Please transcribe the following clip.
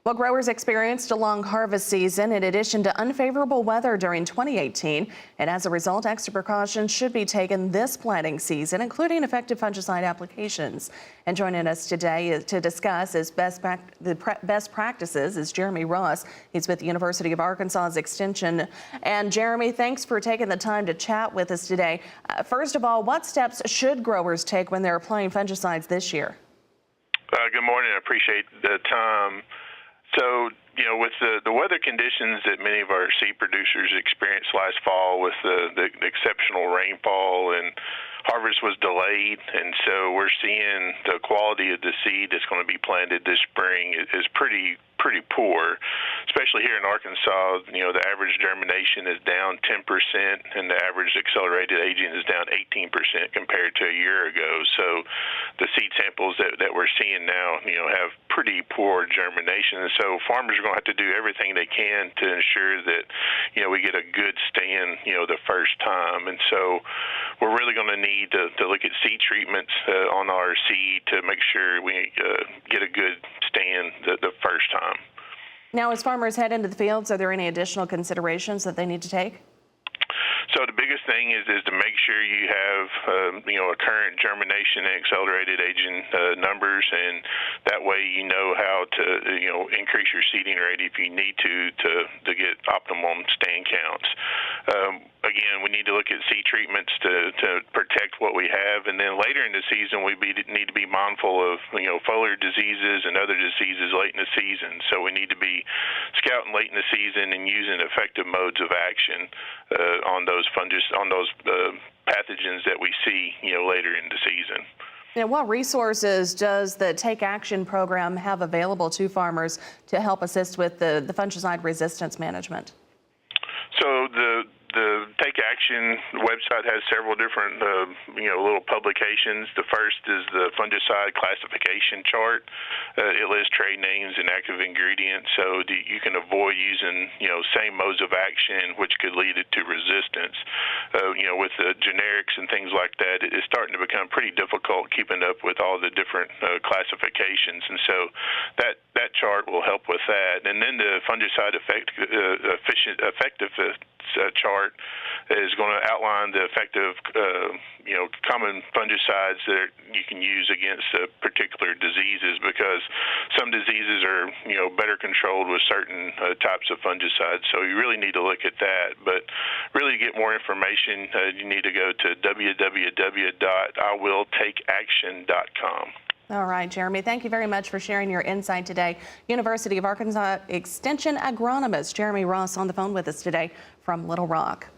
Well, growers experienced a long harvest season in addition to unfavorable weather during 2018. And as a result, extra precautions should be taken this planting season, including effective fungicide applications. And joining us today to discuss the best practices is Jeremy Ross. He's with the University of Arkansas Extension. And Jeremy, thanks for taking the time to chat with us today. First of all, what steps should growers take when they're applying fungicides this year? Good morning. I appreciate the time. So, with the weather conditions that many of our seed producers experienced last fall with the exceptional rainfall, and harvest was delayed, and so we're seeing the quality of the seed that's going to be planted this spring is pretty poor, especially here in Arkansas. The average germination is down 10%, and the average accelerated aging is down 18% compared to a year ago. So the seed samples that we're seeing now, have pretty poor germination. And so farmers are going to have to do everything they can to ensure that, we get a good stand, the first time. And so we're really going to need to look at seed treatments on our seed to make sure we get a good stand the first time. Now, as farmers head into the fields, are there any additional considerations that they need to take? So the biggest thing is to make sure you have, a current germination and accelerated aging numbers, and that way you know how to, increase your seeding rate if you need to get optimum stand counts. Again, we need to look at seed treatments to protect what we have, and then later in the season we need to be mindful of foliar diseases and other diseases late in the season. So we need to be scouting late in the season and using effective modes of action on those pathogens that we see later in the season. And what resources does the Take Action program have available to farmers to help assist with the fungicide resistance management? So the Take Action website has several different, little publications. The first is the fungicide classification chart. It lists trade names and active ingredients, so you can avoid using, same modes of action, which could lead it to resistance. With the generics and things like that, it's starting to become pretty difficult keeping up with all the different classifications, and so that chart will help with that. And then the fungicide effectiveness chart is going to outline the effective, common fungicides that you can use against particular diseases, because some diseases are, better controlled with certain types of fungicides. So you really need to look at that. But really to get more information, you need to go to www.iwilltakeaction.com. All right, Jeremy, thank you very much for sharing your insight today. University of Arkansas Extension Agronomist Jeremy Ross on the phone with us today from Little Rock.